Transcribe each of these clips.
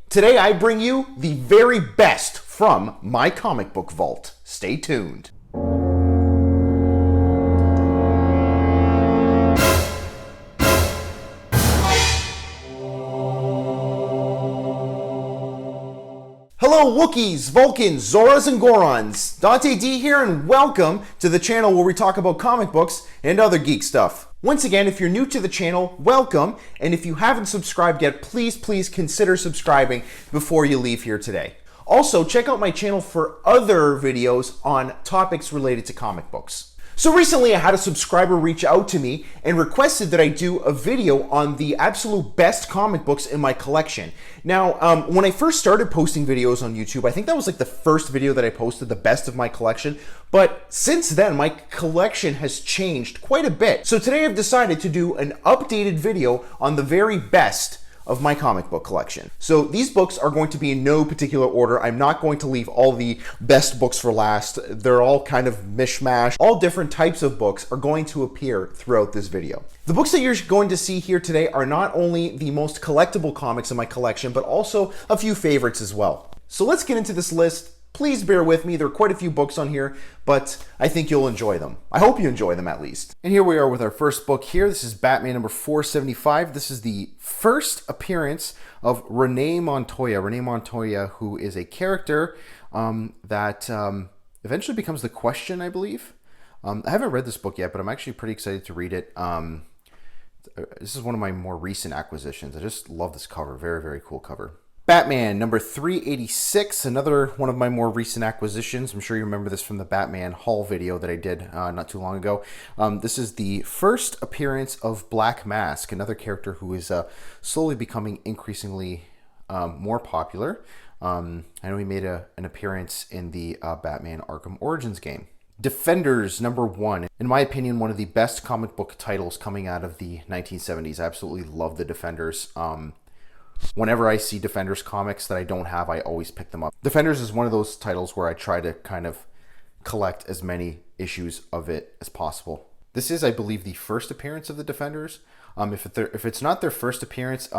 Today I bring you the very best from my comic book vault. Stay tuned. Hello Wookiees, Vulcans, Zoras, and Gorons. Dante D here, and welcome to the channel where we talk about comic books and other geek stuff. Once again, if you're new to the channel, welcome, and if you haven't subscribed yet, please consider subscribing before you leave here today. Also, check out my channel for other videos on topics related to comic books. So recently I had a subscriber reach out to me and requested that I do a video on the absolute best comic books in my collection. Now, when I first started posting videos on YouTube, I think that was like the first video that I posted, the best of my collection. But since then, my collection has changed quite a bit. So today I've decided to do an updated video on the very best of my comic book collection. So these books are going to be in no particular order. I'm not going to leave all the best books for last. They're all kind of mishmash. All different types of books are going to appear throughout this video. The books that you're going to see here today are not only the most collectible comics in my collection, but also a few favorites as well. So let's get into this list. Please bear with me. There are quite a few books on here, but I think you'll enjoy them. I hope you enjoy them at least. And here we are with our first book here. This is Batman number 475. This is the first appearance of Renee Montoya. Renee Montoya, who is a character that eventually becomes the Question, I believe. I haven't read this book yet, but I'm actually pretty excited to read it. This is one of my more recent acquisitions. I just love this cover. Very cool cover. Batman number 386, another one of my more recent acquisitions. I'm sure you remember this from the Batman haul video that I did not too long ago. This is the first appearance of Black Mask, another character who is slowly becoming increasingly more popular. I know he made an appearance in the Batman Arkham Origins game. Defenders number 1. In my opinion, one of the best comic book titles coming out of the 1970s. I absolutely love the Defenders. Whenever I see Defenders comics that I don't have, I always pick them up. Defenders is one of those titles where I try to kind of collect as many issues of it as possible. This is, I believe, the first appearance of the Defenders. If it's not their first appearance,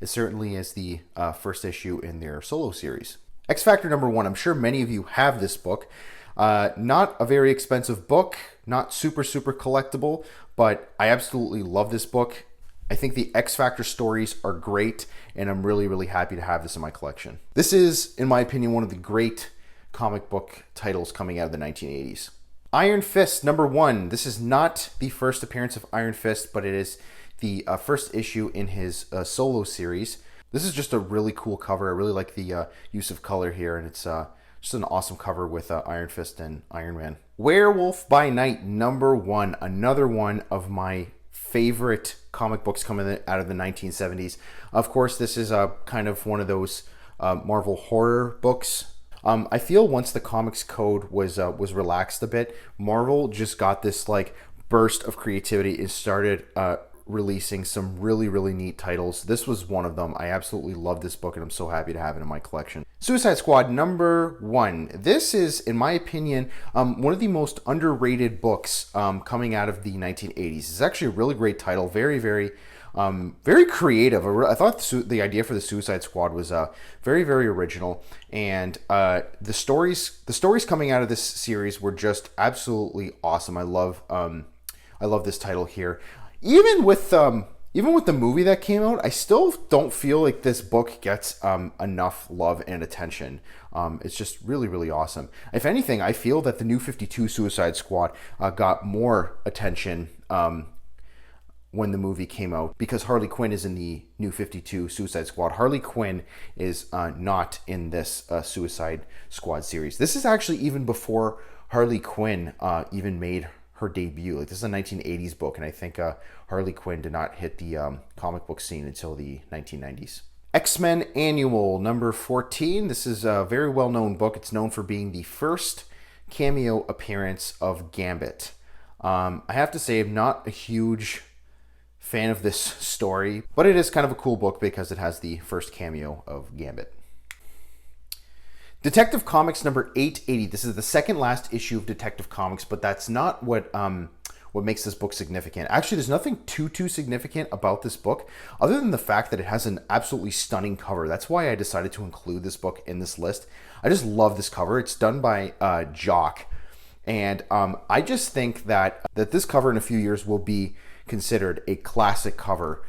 it certainly is the first issue in their solo series. X Factor number 1. I'm sure many of you have this book. Not a very expensive book, not super collectible, but I absolutely love this book. I think the X Factor stories are great, and I'm really happy to have this in my collection. This is, in my opinion, one of the great comic book titles coming out of the 1980s. Iron Fist number 1. This is not the first appearance of Iron Fist, but it is the first issue in his solo series. This is just a really cool cover. I really like the use of color here, and it's just an awesome cover with Iron Fist and Iron Man. Werewolf by Night number 1. Another one of my favorite comic books coming out of the 1970s. Of course, this is kind of one of those Marvel horror books. I feel once the comics code was relaxed a bit, Marvel just got this like burst of creativity and started releasing some really neat titles. This was one of them. I absolutely love this book, and I'm so happy to have it in my collection. Suicide Squad number 1. This is, in my opinion, one of the most underrated books coming out of the 1980s. It's actually a really great title. Very creative. I thought the idea for the Suicide Squad was very original, and the stories coming out of this series were just absolutely awesome. I love this title here. Even with the movie that came out, I still don't feel like this book gets enough love and attention. It's just really awesome. If anything, I feel that the New 52 Suicide Squad got more attention when the movie came out, because Harley Quinn is in the New 52 Suicide Squad. Harley Quinn is not in this Suicide Squad series. This is actually even before Harley Quinn even made her debut. Like, this is a 1980s book, and I think Harley Quinn did not hit the comic book scene until the 1990s. X-Men Annual number 14. This is a very well-known book. It's known for being the first cameo appearance of Gambit. I have to say, I'm not a huge fan of this story, but it is kind of a cool book because it has the first cameo of Gambit. Detective Comics number 880. This is the second last issue of Detective Comics, but that's not what what makes this book significant. Actually, there's nothing too significant about this book other than the fact that it has an absolutely stunning cover. That's why I decided to include this book in this list. I just love this cover. It's done by Jock. And I just think that this cover in a few years will be considered a classic cover.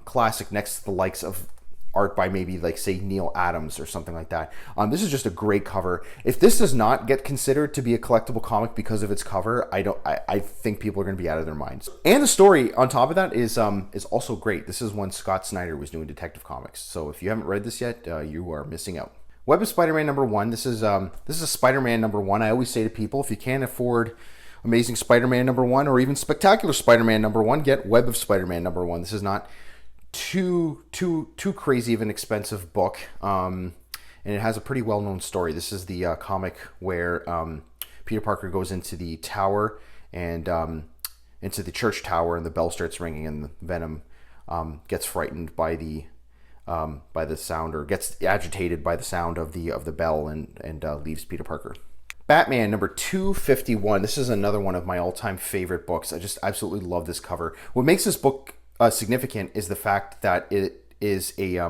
Classic next to the likes of art by maybe like say Neil Adams or something like that. This is just a great cover. If this does not get considered to be a collectible comic because of its cover, I think people are going to be out of their minds. And the story on top of that is also great. This is when Scott Snyder was doing Detective Comics. So if you haven't read this yet, you are missing out. Web of Spider-Man #1. This is a Spider-Man #1. I always say to people, if you can't afford Amazing Spider-Man #1 or even Spectacular Spider-Man #1, get Web of Spider-Man #1. This is not too crazy of an expensive book, and it has a pretty well-known story. This is the comic where Peter Parker goes into the tower and into the church tower, and the bell starts ringing, and Venom gets frightened by the sound, or gets agitated by the sound of the bell, and leaves Peter Parker. Batman #251. This is another one of my all-time favorite books. I just absolutely love this cover. What makes this book significant is the fact that it is a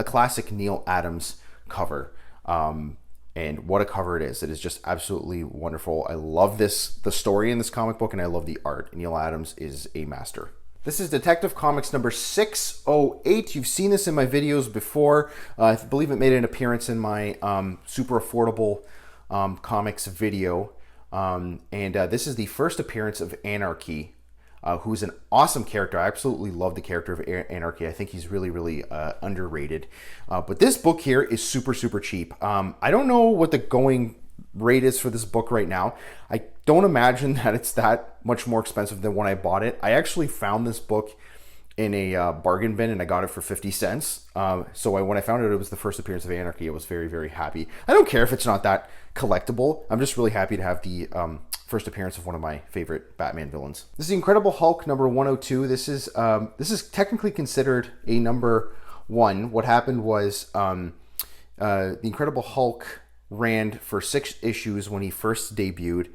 classic Neil Adams cover. And what a cover it is. It is just absolutely wonderful. I love the story in this comic book, and I love the art. Neil Adams is a master. This is Detective Comics #608. You've seen this in my videos before. I believe it made an appearance in my super affordable comics video. This is the first appearance of Anarchy, who's an awesome character. I absolutely love the character of Anarchy. I think he's really underrated. But this book here is super cheap. I don't know what the going rate is for this book right now. I don't imagine that it's that much more expensive than when I bought it. I actually found this book in a bargain bin, and I got it for 50 cents. So when I found out it was the first appearance of Anarchy, I was very happy. I don't care if it's not that collectible. I'm just really happy to have the first appearance of one of my favorite Batman villains. This is the Incredible Hulk #102. This is technically considered a #1. What happened was the Incredible Hulk ran for 6 issues when he first debuted.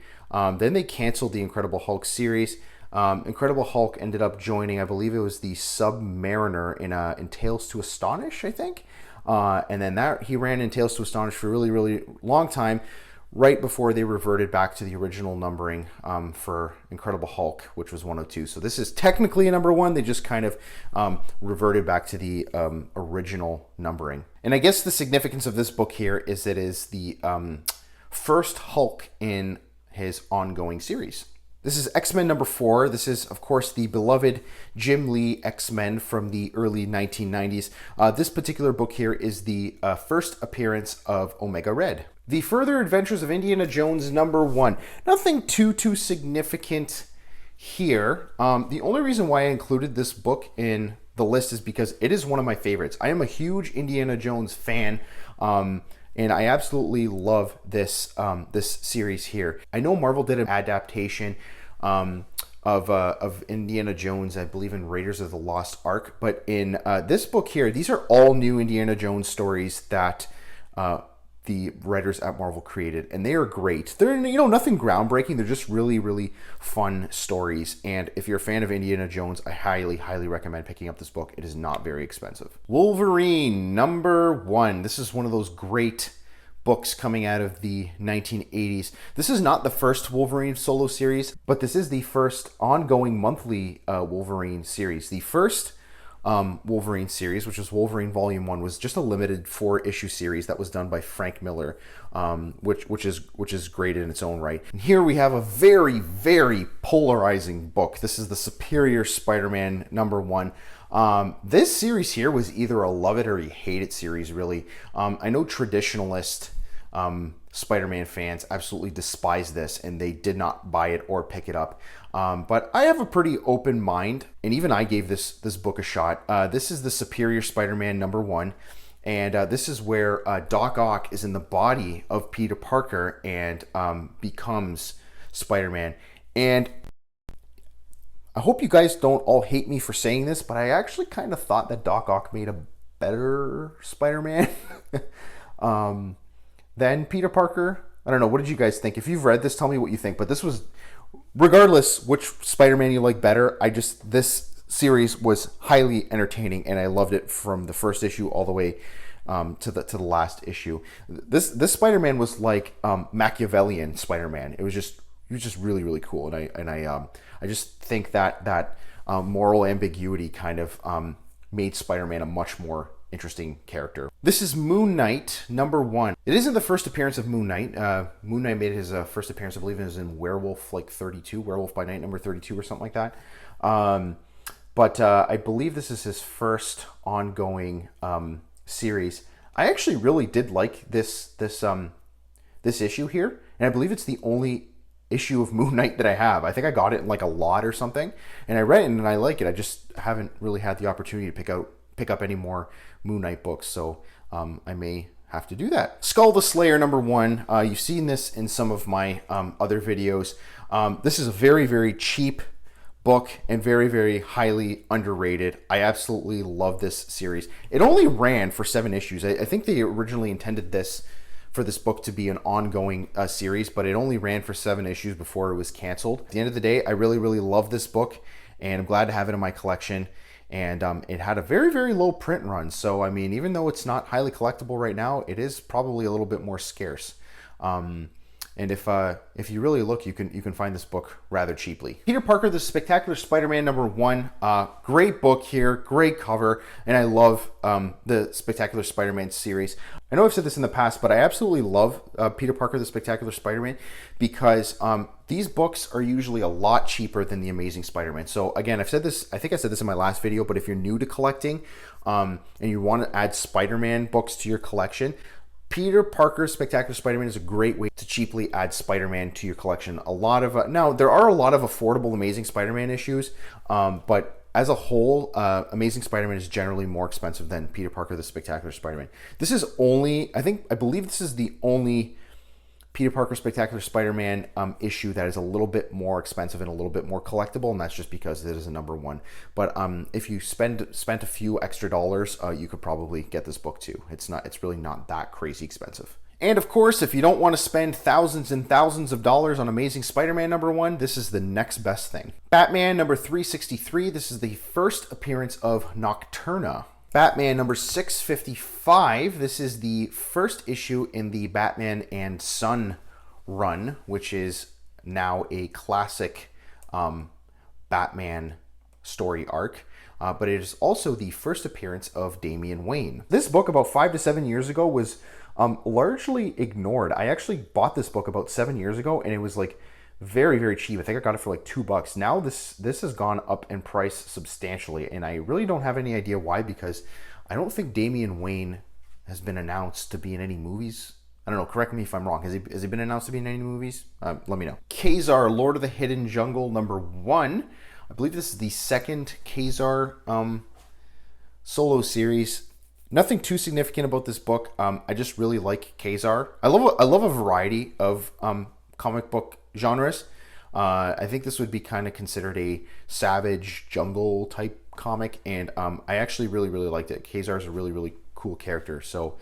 Then they canceled the Incredible Hulk series. Incredible Hulk ended up joining, I believe it was the Submariner in Tales to Astonish, I think. And then he ran in Tales to Astonish for a really long time, right before they reverted back to the original numbering for Incredible Hulk, which was 102. So this is technically a #1. They just kind of reverted back to the original numbering. And I guess the significance of this book here is it is the first Hulk in his ongoing series. This is X-Men #4. This is, of course, the beloved Jim Lee X-Men from the early 1990s. This particular book here is the first appearance of Omega Red. The Further Adventures of Indiana Jones #1. Nothing too significant here. The only reason why I included this book in the list is because it is one of my favorites. I am a huge Indiana Jones fan. And I absolutely love this series here. I know Marvel did an adaptation of Indiana Jones, I believe in Raiders of the Lost Ark. But in this book here, these are all new Indiana Jones stories that the writers at Marvel created, and they are great. They're nothing groundbreaking. They're just really fun stories. And if you're a fan of Indiana Jones, I highly recommend picking up this book. It is not very expensive. Wolverine #1. This is one of those great books coming out of the 1980s. This is not the first Wolverine solo series, but this is the first ongoing monthly Wolverine series. The first Wolverine series, which was Wolverine Volume 1, was just a limited 4-issue series that was done by Frank Miller, which is great in its own right. And here we have a very polarizing book. This is the Superior Spider-Man #1. This series here was either a love it or you hate it series, really. I know traditionalist Spider-Man fans absolutely despise this, and they did not buy it or pick it up. But I have a pretty open mind, and even I gave this book a shot. This is the Superior Spider-Man #1, and this is where Doc Ock is in the body of Peter Parker and becomes Spider-Man. And I hope you guys don't all hate me for saying this, but I actually kind of thought that Doc Ock made a better Spider-Man than Peter Parker. I don't know. What did you guys think? If you've read this, tell me what you think. But this was Regardless which Spider-Man you like better, this series was highly entertaining, and I loved it from the first issue all the way to the last issue. This Spider-Man was like Machiavellian Spider-Man. He was just really, really cool, and I just think that moral ambiguity kind of made Spider-Man a much more interesting character. This is Moon Knight #1. It isn't the first appearance of Moon Knight. Moon Knight made his first appearance, I believe it was in Werewolf 32, Werewolf by Night #32 or something like that. But I believe this is his first ongoing series. I actually really did like this issue here, and I believe it's the only issue of Moon Knight that I have. I think I got it in like a lot or something, and I read it and I like it. I just haven't really had the opportunity to pick up any more Moon Knight books, so I may have to do that. Skull the Slayer #1. You've seen this in some of my other videos. This is a very, very cheap book and very, very highly underrated. I absolutely love this series. It only ran for 7 issues. I think they originally intended for this book to be an ongoing series, but it only ran for 7 issues before it was canceled. At the end of the day, I really, really love this book, and I'm glad to have it in my collection. And it had a very, very low print run. So, I mean, even though it's not highly collectible right now, it is probably a little bit more scarce. And if you really look, you can find this book rather cheaply. Peter Parker, the Spectacular Spider-Man #1. Great book here, great cover, and I love the Spectacular Spider-Man series. I know I've said this in the past, but I absolutely love Peter Parker, the Spectacular Spider-Man, because these books are usually a lot cheaper than the Amazing Spider-Man. So again, I've said this, I think I said this in my last video, but if you're new to collecting and you want to add Spider-Man books to your collection, Peter Parker's Spectacular Spider-Man is a great way to cheaply add Spider-Man to your collection. Now, there are a lot of affordable Amazing Spider-Man issues, but as a whole, Amazing Spider-Man is generally more expensive than Peter Parker, the Spectacular Spider-Man. This is I believe this is the only Peter Parker Spectacular Spider-Man issue that is a little bit more expensive and a little bit more collectible, and that's just because it is a #1. But if you spent a few extra dollars, you could probably get this book too. It's really not that crazy expensive. And of course, if you don't want to spend thousands and thousands of dollars on Amazing Spider-Man #1, this is the next best thing. Batman #363. This is the first appearance of Nocturna. Batman #655. This is the first issue in the Batman and Son run, which is now a classic Batman story arc. But it is also the first appearance of Damian Wayne. This book about 5 to 7 years ago was largely ignored. I actually bought this book about 7 years ago, and it was like very, very cheap. I think I got it for like $2. Now this has gone up in price substantially, and I really don't have any idea why, because I don't think Damian Wayne has been announced to be in any movies. I don't know, correct me if I'm wrong. Has he been announced to be in any movies? Let me know. Kazar, Lord of the Hidden Jungle #1. I believe this is the second Kazar solo series. Nothing too significant about this book. I just really like Kazar. I love a variety of comic book genres. I think this would be kind of considered a savage jungle type comic, and I actually really, really liked it. Kazar is a really, really cool character. So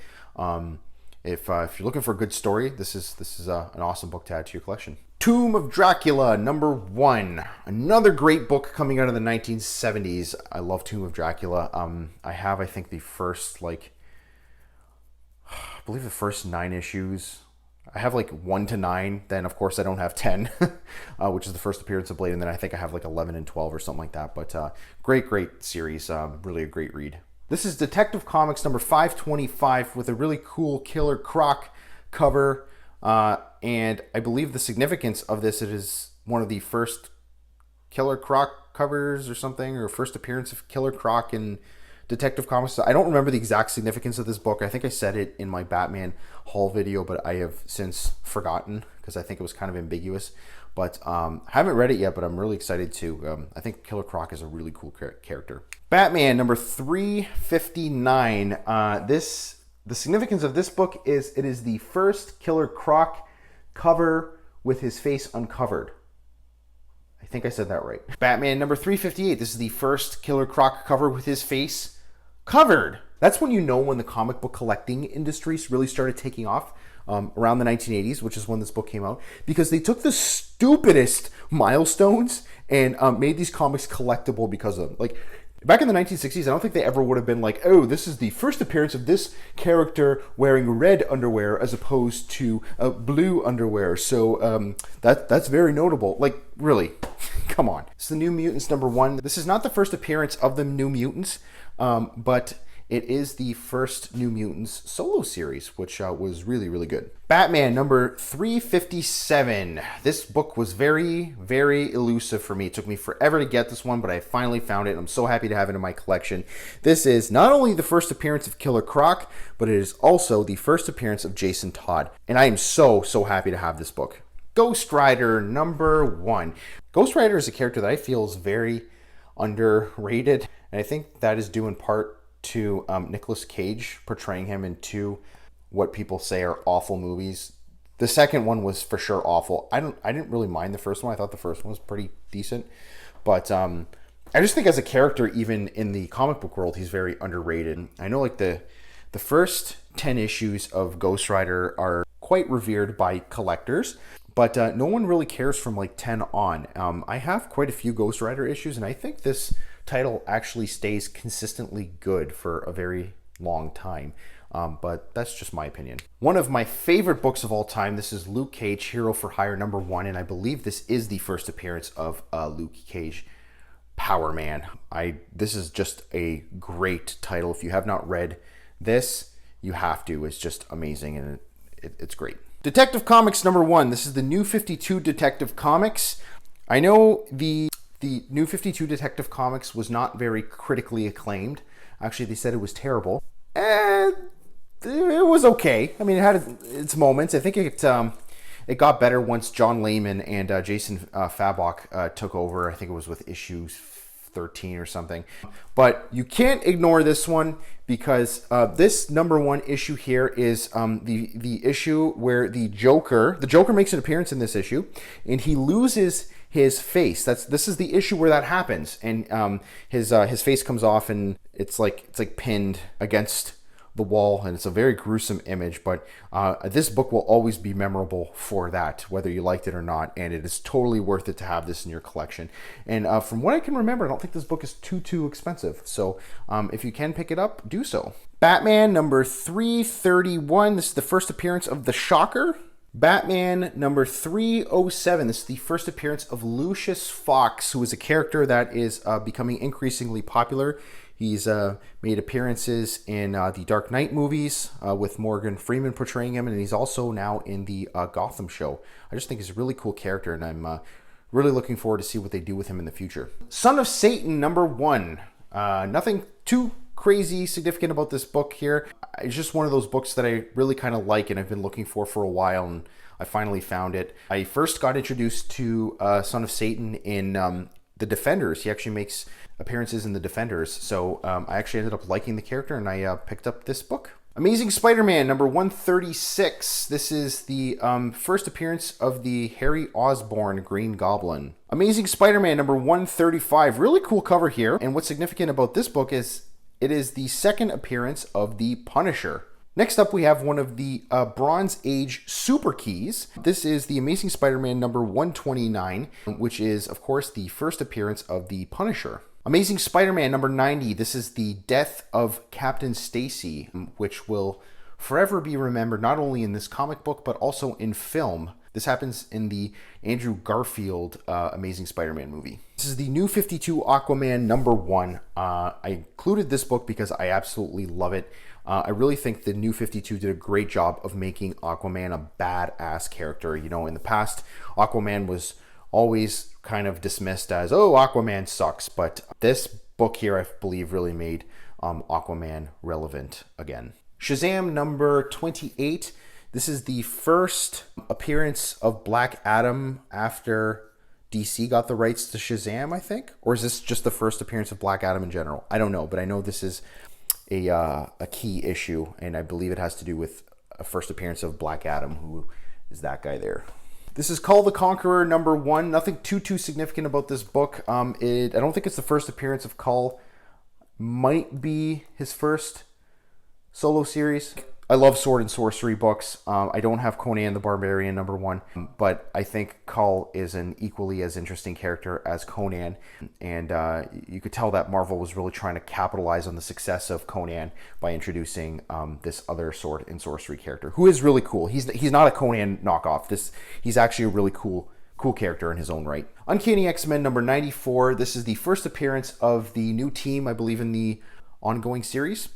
if you're looking for a good story, this is an awesome book to add to your collection. Tomb of Dracula #1. Another great book coming out of the 1970s. I love Tomb of Dracula. I think the first I believe the first 9 issues. I have like 1 to 9. Then of course I don't have 10, which is the first appearance of Blade, and then I think I have like 11 and 12 or something like that. But great series. Really a great read. This is Detective Comics #525 with a really cool Killer Croc cover. And I believe the significance of this, it is one of the first Killer Croc covers or something, or first appearance of Killer Croc in Detective Comics. I don't remember the exact significance of this book. I think I said it in my Batman haul video, but I have since forgotten because I think it was kind of ambiguous. But I haven't read it yet, but I'm really excited to. I think Killer Croc is a really cool character. Batman #359. The significance of this book is it is the first Killer Croc cover with his face uncovered. I think I said that right. Batman #358. This is the first Killer Croc cover with his face covered. That's when you know when the comic book collecting industries really started taking off, around the 1980s, which is when this book came out, because they took the stupidest milestones and made these comics collectible because of them. Like, back in the 1960s, I don't think they ever would have been like, oh, this is the first appearance of this character wearing red underwear as opposed to blue underwear. So that's very notable. Like, really, come on. It's the New Mutants #1. This is not the first appearance of the New Mutants, but it is the first New Mutants solo series, which was really, really good. Batman number 357. This book was very, very elusive for me. It took me forever to get this one, but I finally found it. I'm so happy to have it in my collection. This is not only the first appearance of Killer Croc, but it is also the first appearance of Jason Todd. And I am so, so happy to have this book. Ghost Rider number 1. Ghost Rider is a character that I feel is very underrated, and I think that is due in part to Nicolas Cage portraying him in 2 what people say are awful movies. The second one was for sure awful. I didn't really mind the first one. I thought the first one was pretty decent, but I just think as a character, even in the comic book world, he's very underrated. I know like the first 10 issues of Ghost Rider are quite revered by collectors, but no one really cares from like 10 on. I have quite a few Ghost Rider issues, and I think this title actually stays consistently good for a very long time. But that's just my opinion. One of my favorite books of all time, this is Luke Cage, Hero for Hire #1, and I believe this is the first appearance of Luke Cage, Power Man. This is just a great title. If you have not read this, you have to. It's just amazing, and it's great. Detective Comics #1. This is the New 52 Detective Comics. I know the New 52 Detective Comics was not very critically acclaimed. Actually, they said it was terrible. And it was okay. I mean, it had its moments. I think it got better once John Layman and Jason Fabok took over. I think it was with issue 13 or something. But you can't ignore this one, because this #1 issue here is the issue where the Joker makes an appearance in this issue, and he loses his face. This is the issue where that happens, and his face comes off, and it's like pinned against the wall, and it's a very gruesome image. But this book will always be memorable for that, whether you liked it or not, and it is totally worth it to have this in your collection. And from what I can remember, I don't think this book is too expensive. So if you can pick it up, do so. Batman number 331. This is the first appearance of the Shocker. Batman number 307. This is the first appearance of Lucius Fox, who is a character that is becoming increasingly popular. He's made appearances in the Dark Knight movies with Morgan Freeman portraying him, and he's also now in the Gotham show. I just think he's a really cool character, and I'm really looking forward to see what they do with him in the future. Son of Satan #1. Nothing too crazy significant about this book here. It's just one of those books that I really kind of like, and I've been looking for a while, and I finally found it. I first got introduced to Son of Satan in the Defenders. He actually makes appearances in the Defenders, so I actually ended up liking the character, and I picked up this book. Amazing Spider-Man #136. This is the first appearance of the Harry Osborn Green Goblin. Amazing Spider-Man #135. Really cool cover here, and what's significant about this book is it is the second appearance of the Punisher. Next up, we have one of the Bronze Age Super Keys. This is the Amazing Spider-Man #129, which is, of course, the first appearance of the Punisher. Amazing Spider-Man #90. This is the death of Captain Stacy, which will forever be remembered not only in this comic book, but also in film. This happens in the Andrew Garfield Amazing Spider-Man movie. This is the New 52 Aquaman #1. I included this book because I absolutely love it. I really think the New 52 did a great job of making Aquaman a badass character. You know, in the past, Aquaman was always kind of dismissed as, oh, Aquaman sucks. But this book here, I believe, really made Aquaman relevant again. Shazam #28. This is the first appearance of Black Adam after DC got the rights to Shazam, I think? Or is this just the first appearance of Black Adam in general? I don't know, but I know this is a key issue, and I believe it has to do with a first appearance of Black Adam, who is that guy there. This is Kull the Conqueror #1. Nothing too significant about this book. I don't think it's the first appearance of Kull. Might be his first solo series. I love sword and sorcery books. I don't have Conan the Barbarian #1, but I think Kull is an equally as interesting character as Conan, and you could tell that Marvel was really trying to capitalize on the success of Conan by introducing this other sword and sorcery character, who is really cool. He's not a Conan knockoff. He's actually a really cool character in his own right. Uncanny X-Men #94. This is the first appearance of the new team, I believe, in the ongoing series.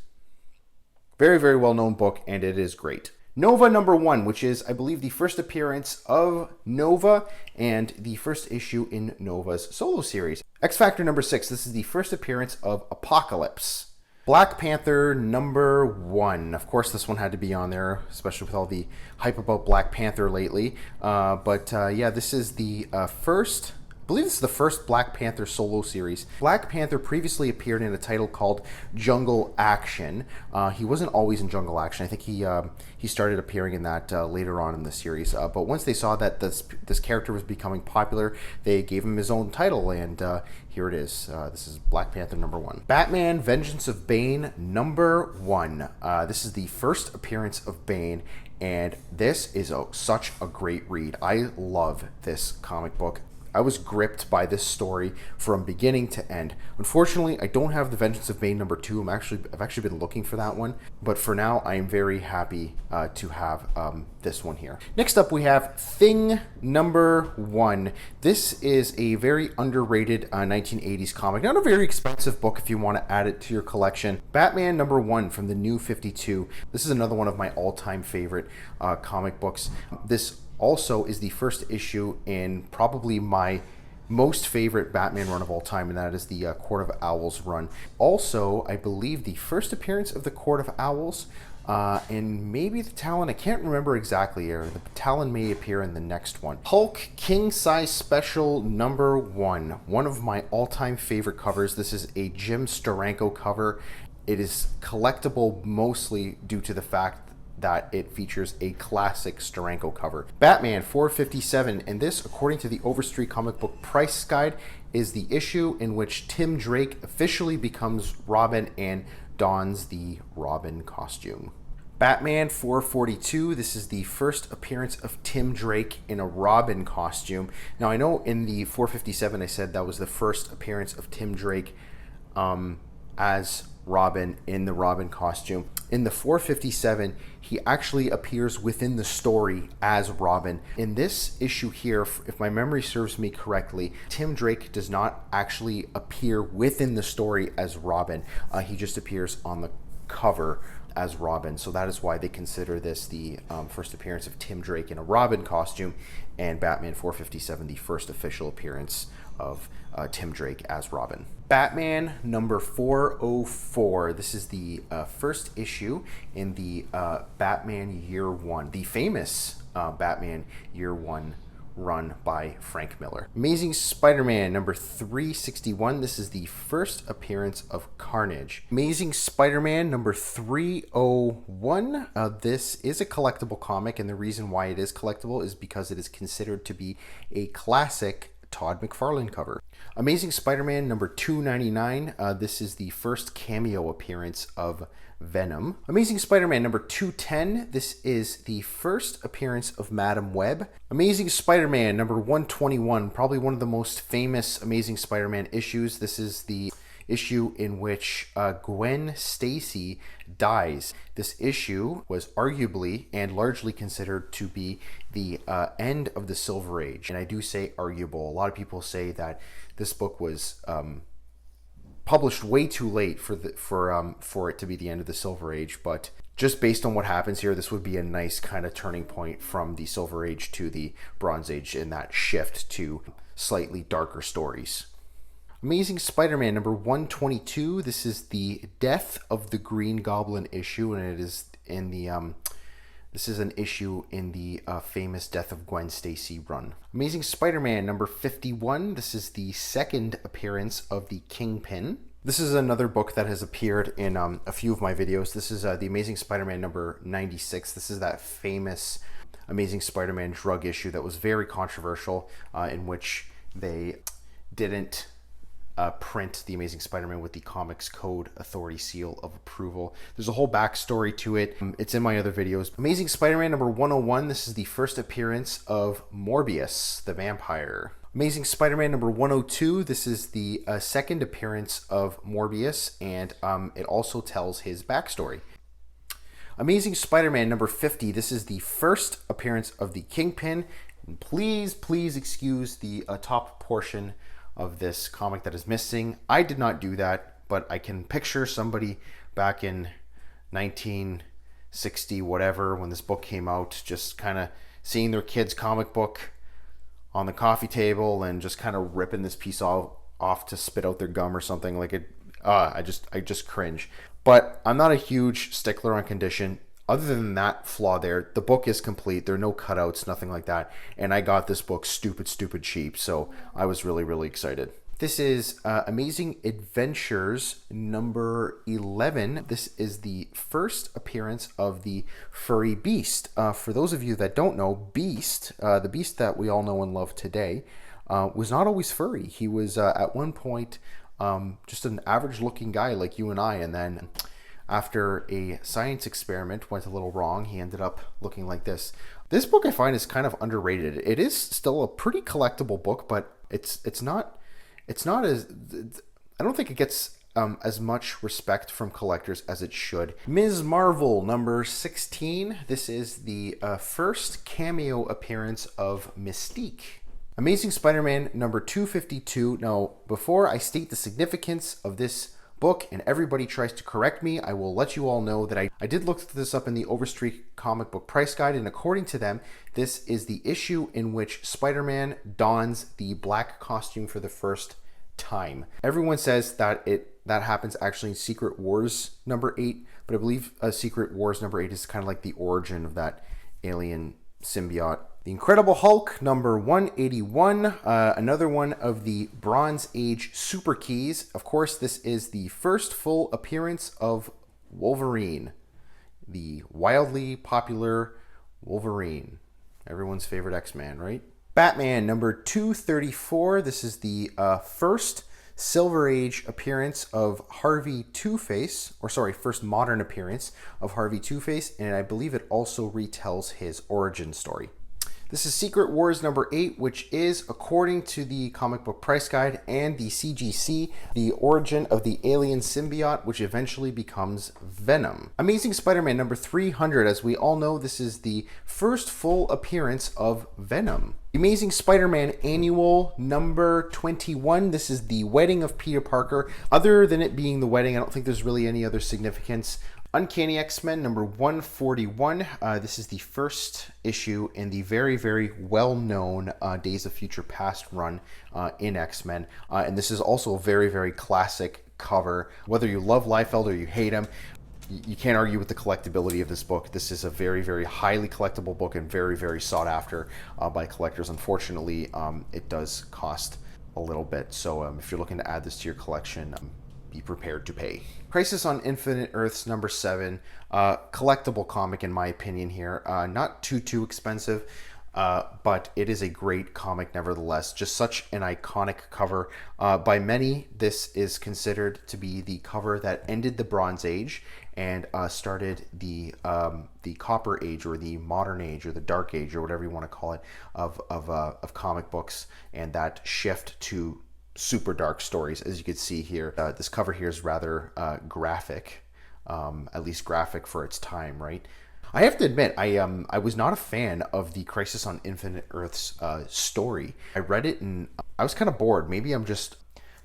Very, very well-known book, and it is great. Nova #1, which is, I believe, the first appearance of Nova and the first issue in Nova's solo series. X-Factor #6. This is the first appearance of Apocalypse. Black Panther #1. Of course, this one had to be on there, especially with all the hype about Black Panther lately. Yeah, this is the first... I believe this is the first Black Panther solo series. Black Panther previously appeared in a title called Jungle Action. He wasn't always in Jungle Action. I think he started appearing in that later on in the series. But once they saw that this character was becoming popular, they gave him his own title, and here it is. This is Black Panther #1. Batman: Vengeance of Bane #1. This is the first appearance of Bane, and this is such a great read. I love this comic book. I was gripped by this story from beginning to end. Unfortunately, I don't have the Vengeance of Bane #2. I've actually been looking for that one, but for now, I am very happy to have this one here. Next up, we have Thing #1. This is a very underrated 1980s comic. Not a very expensive book if you want to add it to your collection. Batman #1 from the New 52. This is another one of my all-time favorite comic books. This also is the first issue in probably my most favorite Batman run of all time, and that is the Court of Owls run. Also, I believe the first appearance of the Court of Owls, and maybe the Talon, I can't remember exactly, or the Talon may appear in the next one. Hulk King Size Special #1, one of my all-time favorite covers. This is a Jim Steranko cover. It is collectible mostly due to the fact that it features a classic Steranko cover. Batman 457, and this, according to the Overstreet Comic Book Price Guide, is the issue in which Tim Drake officially becomes Robin and dons the Robin costume. Batman 442, this is the first appearance of Tim Drake in a Robin costume. Now, I know in the 457 I said that was the first appearance of Tim Drake as Robin in the Robin costume. In the 457, he actually appears within the story as Robin. In this issue here, if my memory serves me correctly, Tim Drake does not actually appear within the story as Robin. He just appears on the cover as Robin. So that is why they consider this the first appearance of Tim Drake in a Robin costume, and Batman 457 the first official appearance of Tim Drake as Robin. Batman #404. This is the first issue in the Batman Year One, the famous Batman Year One run by Frank Miller. Amazing Spider-Man #361. This is the first appearance of Carnage. Amazing Spider-Man #301. This is a collectible comic, and the reason why it is collectible is because it is considered to be a classic Todd McFarlane cover. Amazing Spider-Man #299. This is the first cameo appearance of Venom. Amazing Spider-Man #210. This is the first appearance of Madam Web. Amazing Spider-Man #121. Probably one of the most famous Amazing Spider-Man issues. This is the issue in which Gwen Stacy dies. This issue was arguably and largely considered to be the end of the Silver Age, and I do say arguable. A lot of people say that this book was published way too late for it to be the end of the Silver Age, but just based on what happens here, this would be a nice kind of turning point from the Silver Age to the Bronze Age in that shift to slightly darker stories. Amazing Spider-Man #122. This is the Death of the Green Goblin issue, and it is in the this is an issue in the famous Death of Gwen Stacy run. Amazing Spider-Man #51. This is the second appearance of the Kingpin. This is another book that has appeared in a few of my videos. This is the Amazing Spider-Man #96. This is that famous Amazing Spider-Man drug issue that was very controversial, in which they didn't print The Amazing Spider-Man with the Comics Code Authority seal of approval. There's a whole backstory to it. It's in my other videos. Amazing Spider-Man number 101. This is the first appearance of Morbius, the vampire. Amazing Spider-Man number 102. This is the second appearance of Morbius, and it also tells his backstory. Amazing Spider-Man number 50. This is the first appearance of the Kingpin. And please excuse the top portion of this comic that is missing. I did not do that, but I can picture somebody back in 1960, whatever, when this book came out, just kind of seeing their kid's comic book on the coffee table and just kind of ripping this piece off to spit out their gum or something. Like it, I just cringe. But I'm not a huge stickler on condition. Other than that flaw there, the book is complete. There are no cutouts, nothing like that. And I got this book stupid cheap. So I was really excited. This is Amazing Adventures number 11. This is the first appearance of the furry beast. For those of you that don't know, Beast, the beast that we all know and love today, was not always furry. He was at one point just an average looking guy like you and I, and then after a science experiment went a little wrong, he ended up looking like this. This book I find is kind of underrated. It is still a pretty collectible book, but it's not as, I don't think it gets as much respect from collectors as it should. Ms. Marvel number 16. This is the first cameo appearance of Mystique. Amazing Spider-Man number 252. Now, before I state the significance of this book and everybody tries to correct me, I will let you all know that I did look this up in the Overstreet comic book price guide, and according to them, this is the issue in which Spider-Man dons the black costume for the first time. Everyone says that that happens actually in Secret Wars number 8, but I believe Secret Wars number 8 is kind of like the origin of that alien symbiote. The Incredible Hulk number 181, another one of the Bronze Age Super Keys. Of course, this is the first full appearance of Wolverine, the wildly popular Wolverine. Everyone's favorite X-Man, right? Batman number 234. This is the first Silver Age appearance of Harvey Two-Face, or sorry, first modern appearance of Harvey Two-Face, and I believe it also retells his origin story. This is Secret Wars number 8, which is, according to the comic book price guide and the CGC, the origin of the alien symbiote, which eventually becomes Venom. Amazing Spider-Man number 300. As we all know, this is the first full appearance of Venom. Amazing Spider-Man Annual number 21. This is the wedding of Peter Parker. Other than it being the wedding, I don't think there's really any other significance. Uncanny X-Men number 141. This is the first issue in the very well-known Days of Future Past run in X-Men. And this is also a very classic cover. Whether you love Liefeld or you hate him, you can't argue with the collectability of this book. This is a very highly collectible book and very sought after by collectors. Unfortunately, it does cost a little bit. So if you're looking to add this to your collection, be prepared to pay. Crisis on Infinite Earths number 7, collectible comic in my opinion here. Not too expensive, but it is a great comic nevertheless. Just such an iconic cover. By many, this is considered to be the cover that ended the Bronze Age and started the Copper Age, or the Modern Age, or the Dark Age, or whatever you want to call it, of comic books, and that shift to super dark stories. As you can see here, this cover here is rather graphic, at least graphic for its time, right? I have to admit, I was not a fan of the Crisis on Infinite Earths story. I read it and I was kind of bored. Maybe I'm just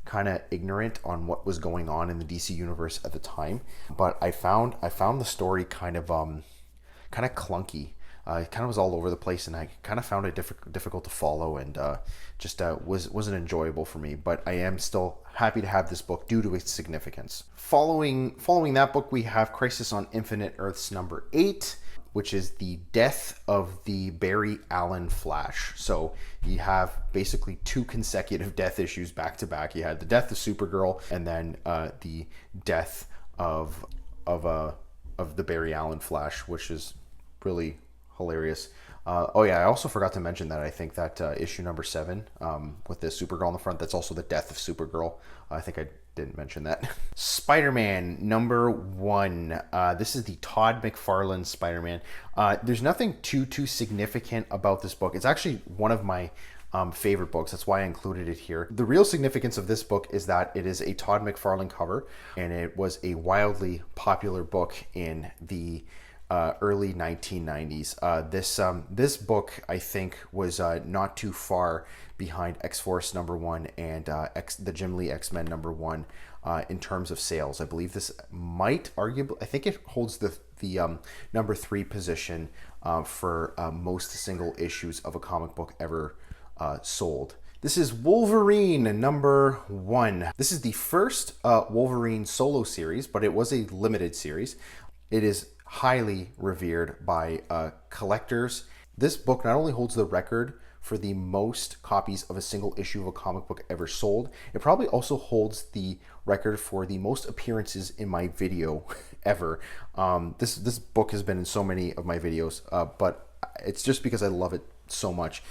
kind of ignorant on what was going on in the DC universe at the time, but I found the story kind of clunky. It kind of was all over the place, and I kind of found it difficult to follow, and just wasn't enjoyable for me. But I am still happy to have this book due to its significance. Following that book, we have Crisis on Infinite Earths number 8, which is the death of the Barry Allen Flash. So you have basically 2 consecutive death issues back to back. You had the death of Supergirl, and then the death of the Barry Allen Flash, which is really hilarious. Oh yeah, I also forgot to mention that I think that issue number 7 with the Supergirl on the front, that's also the death of Supergirl. I think I didn't mention that. Spider-Man number 1. This is the Todd McFarlane Spider-Man. There's nothing too significant about this book. It's actually one of my favorite books. That's why I included it here. The real significance of this book is that it is a Todd McFarlane cover, and it was a wildly popular book in the early 1990s. This book, I think, was not too far behind X-Force number 1 and the Jim Lee X-Men number 1 in terms of sales. I believe this might arguably, I think it holds the number 3 position for most single issues of a comic book ever sold. This is Wolverine number 1. This is the first Wolverine solo series, but it was a limited series. It is highly revered by collectors. This book not only holds the record for the most copies of a single issue of a comic book ever sold, it probably also holds the record for the most appearances in my video ever. This book has been in so many of my videos, but it's just because I love it so much,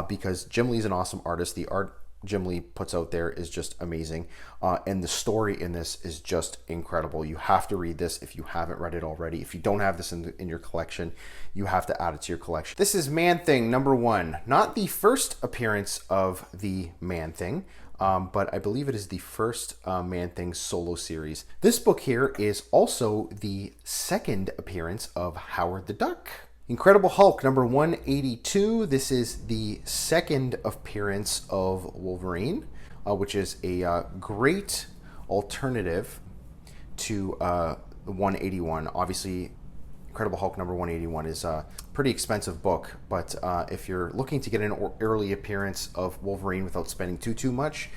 because Jim Lee's an awesome artist. The art Jim Lee puts out there is just amazing, and the story in this is just incredible. You have to read this if you haven't read it already. If you don't have this in your collection, you have to add it to your collection. This is Man-Thing number 1. Not the first appearance of the Man-Thing, but I believe it is the first Man-Thing solo series. This book here is also the second appearance of Howard the Duck. Incredible Hulk number 182. This is the second appearance of Wolverine, which is a great alternative to 181. Obviously, Incredible Hulk number 181 is a pretty expensive book, but if you're looking to get an early appearance of Wolverine without spending too much,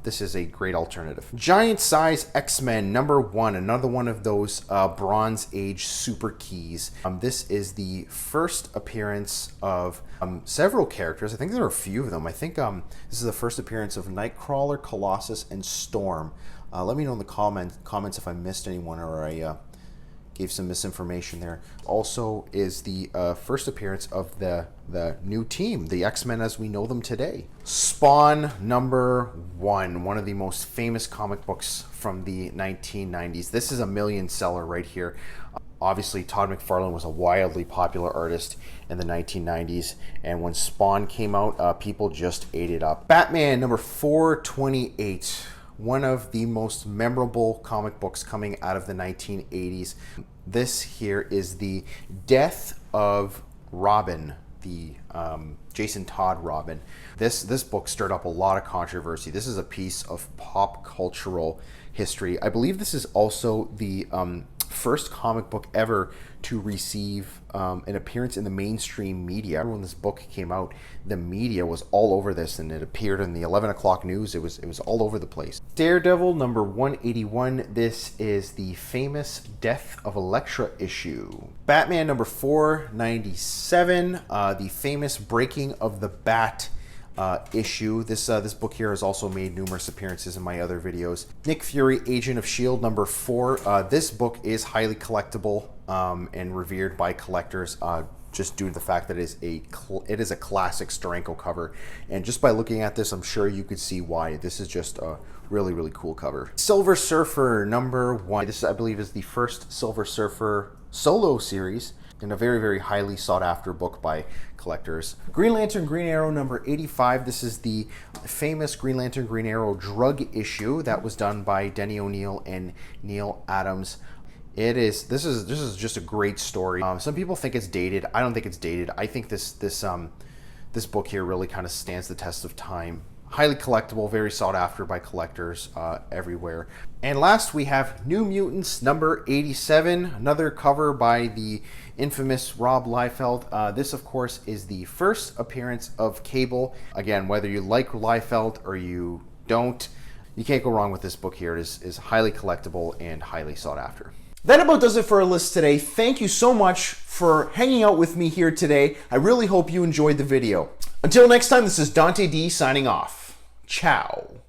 this is a great alternative. Giant Size X-Men number 1, another one of those Bronze Age super keys. This is the first appearance of several characters. I think there are a few of them. I think this is the first appearance of Nightcrawler, Colossus, and Storm. Let me know in the comments if I missed anyone or I gave some misinformation there. Also is the first appearance of the new team, the X-Men as we know them today. Spawn number 1, one of the most famous comic books from the 1990s. This is a million seller right here. Obviously, Todd McFarlane was a wildly popular artist in the 1990s, and when Spawn came out, people just ate it up. Batman number 428. One of the most memorable comic books coming out of the 1980s. This here is the death of Robin, the Jason Todd Robin. This book stirred up a lot of controversy. This is a piece of pop cultural history. I believe this is also the first comic book ever to receive an appearance in the mainstream media. When this book came out, the media was all over this, and it appeared in the 11 o'clock news. It was all over the place. Daredevil number 181. This is the famous Death of Elektra issue. Batman number 497. The famous Breaking of the Bat issue. This book here has also made numerous appearances in my other videos. Nick Fury, Agent of S.H.I.E.L.D. number 4. This book is highly collectible and revered by collectors just due to the fact that it is a classic Steranko cover. And just by looking at this, I'm sure you could see why. This is just a really cool cover. Silver Surfer number 1. This, I believe, is the first Silver Surfer solo series, and a very highly sought after book by collectors. Green Lantern Green Arrow number 85. This is the famous Green Lantern Green Arrow drug issue that was done by Denny O'Neil and Neil Adams. This is just a great story. Some people think it's dated. I don't think it's dated. I think this book here really kind of stands the test of time. Highly collectible, very sought after by collectors everywhere. And last we have New Mutants number 87, another cover by the infamous Rob Liefeld. This, of course, is the first appearance of Cable. Again, whether you like Liefeld or you don't, you can't go wrong with this book here. It is highly collectible and highly sought after. That about does it for our list today. Thank you so much for hanging out with me here today. I really hope you enjoyed the video. Until next time, this is Dante D signing off. Ciao.